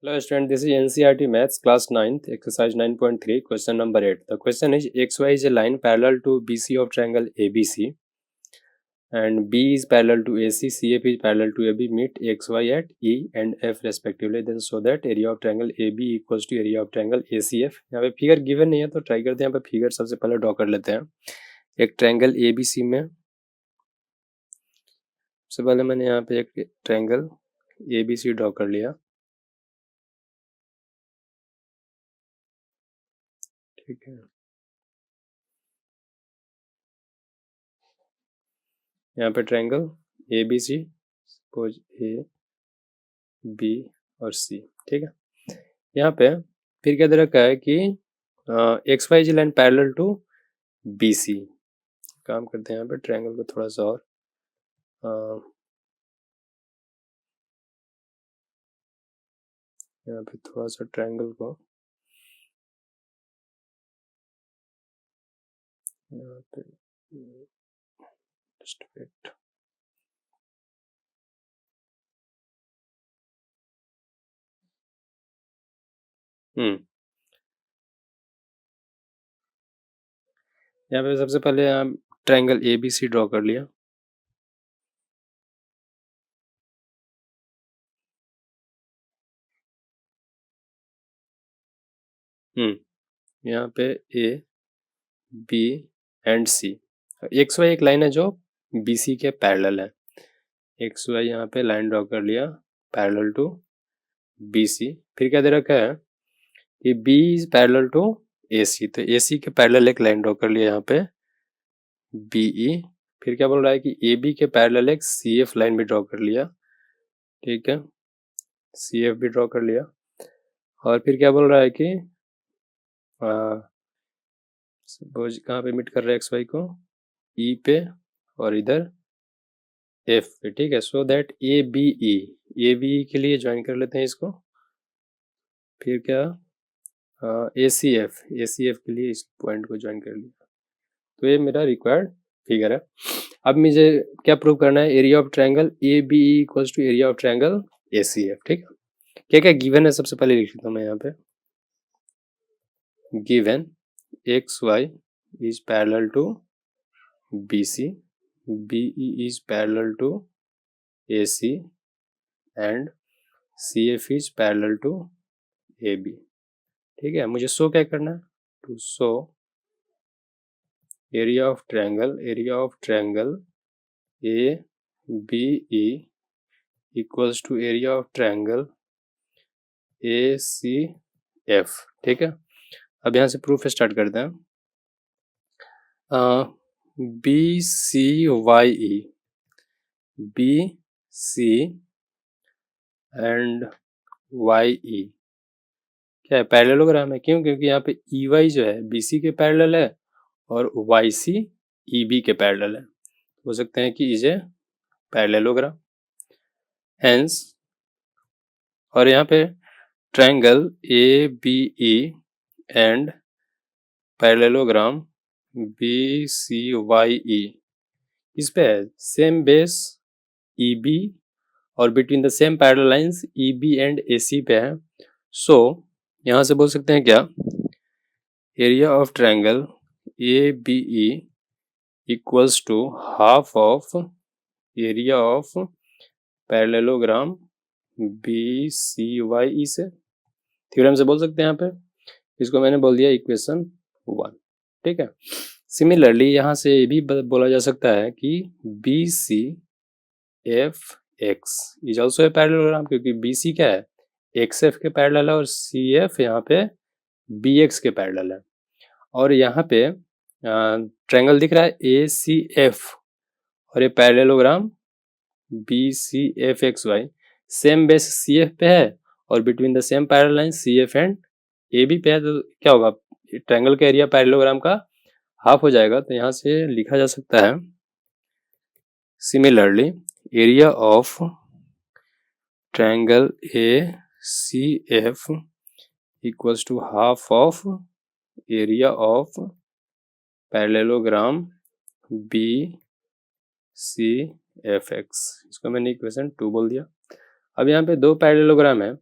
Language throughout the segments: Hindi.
Hello student, this is NCERT Maths class 9th exercise 9.3 question number 8. The question is XY is a line parallel to BC of triangle ABC and B is parallel to AC, CF is parallel to AB, meet XY at E and F respectively, then show that area of triangle AB equals to area of triangle ACF. यहाँ पे फिगर गिवन नहीं है तो ट्राई करते हैं, यहाँ पे फिगर सबसे पहले ड्रॉ कर लेते हैं. एक ट्रायंगल ABC में सबसे पहले मैंने यहाँ पे एक ट्रायंगल ABC ड्रॉ कर लिया. ठीक है, यहाँ पे triangle ABC, suppose A B और सी. ठीक है, यहाँ पे फिर क्या दे रखा है कि X Y Z line parallel to B C. काम करते हैं यहाँ पे ट्रायंगल को थोड़ा सा और यहाँ पे थोड़ा सा ट्रायंगल को यहाँ पे जस्ट वेट. यहाँ पे सबसे पहले triangle A B C draw कर लिया. यहाँ पे A B and C. X Y एक लाइन है जो बी सी के पैरेलल है. एक्स वाई यहाँ पे लाइन ड्रॉ कर लिया पैरेलल टू बी सी. फिर क्या दे रखा है कि B is parallel to AC, तो AC के पैरेलल एक लाइन ड्रॉ कर लिया यहाँ पे BE. फिर क्या बोल रहा है कि AB के पैरेलल एक CF लाइन भी ड्रॉ कर लिया. ठीक है, CF भी ड्रॉ कर लिया. और फिर क्या बोल रहा है कि सपोज कहाँ पे मीट कर रहा है एक्स वाई को E पे और इधर F पे. ठीक है, सो दैट ABE के लिए ज्वाइन कर लेते हैं इसको. फिर क्या ACF के लिए इस पॉइंट को ज्वाइन कर लिया. तो ये मेरा रिक्वायर्ड फिगर है. अब मुझे क्या प्रूव करना है, area of triangle ABE equals to area of triangle ACF. ठीक है, क्या क्या गिवन है सबसे पहले लिख लेता हूँ मैं यहाँ पे. Given XY is parallel to BC, BE is parallel to AC and CF is parallel to AB. ठीक है, मुझे शो क्या करना है, to show area of triangle ABE equals to area of triangle ACF. ठीक है, अब यहाँ से प्रूफ स्टार्ट करते हैं. BCYE BC एंड YE क्या है, पैरेललोग्राम है. क्यों? क्योंकि यहाँ पे EY जो है BC के पैरेलल है और YC EB के पैरेलल है. हो सकते हैं कि इज ए पैरेललोग्राम हेंस. और यहाँ पे triangle ABE and parallelogram BCYE इस पे है सेम बेस EB और between the same parallel lines EB and AC पे है. सो यहाँ से बोल सकते हैं क्या, area of triangle ABE equals to half of area of parallelogram BCYE से. थ्योरम से बोल सकते हैं यहाँ पे. इसको मैंने बोल दिया इक्वेशन 1. ठीक है, सिमिलरली यहाँ से ये भी बोला जा सकता है कि BCFX is also a parallelogram, क्योंकि BC क्या है XF के पैरेलल है और CF यहाँ पे BX के पैरेलल है. और यहाँ पे ट्रायंगल दिख रहा है ACF और ये parallelogram BCFXY same base CF पे है और between the same parallel line CF and AB पे है. तो क्या होगा, ट्रायंगल का एरिया पैरेललोग्राम का हाफ हो जाएगा. तो यहाँ से लिखा जा सकता है similarly area of triangle ACF equals to half of area of parallelogram BCFX. इसको मैंने इक्वेशन 2 बोल दिया. अब यहाँ पे दो पैरेललोग्राम है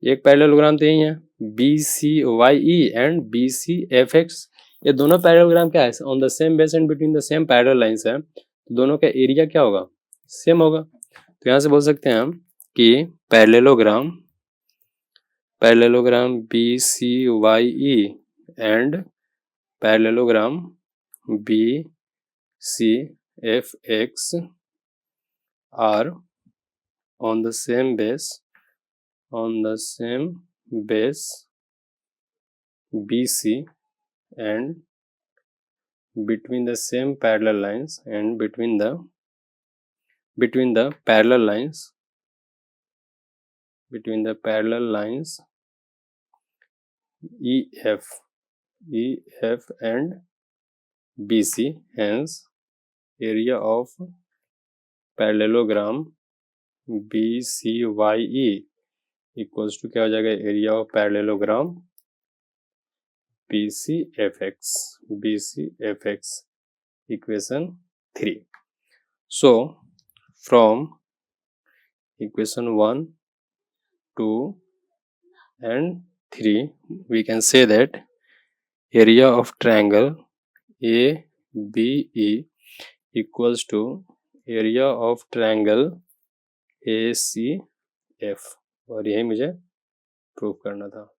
एक पैरेललोग्राम तो यही है BCYE एंड BCFX, ये दोनों पैरेललोग्राम क्या है, on the same base and between the same parallel lines है, तो दोनों का एरिया क्या होगा, सेम होगा। तो यहाँ से बोल सकते हैं हम कि parallelogram BCYE and parallelogram BCFX are on the same base BC and between the same parallel lines and between the parallel lines EF and BC, hence area of parallelogram BCYE equals to क्या हो जाएगा, area of parallelogram BCFX equation 3। So from equation 1, 2 and 3 we can say that area of triangle ABE equals to area of triangle ACF, और यही मुझे प्रूव करना था।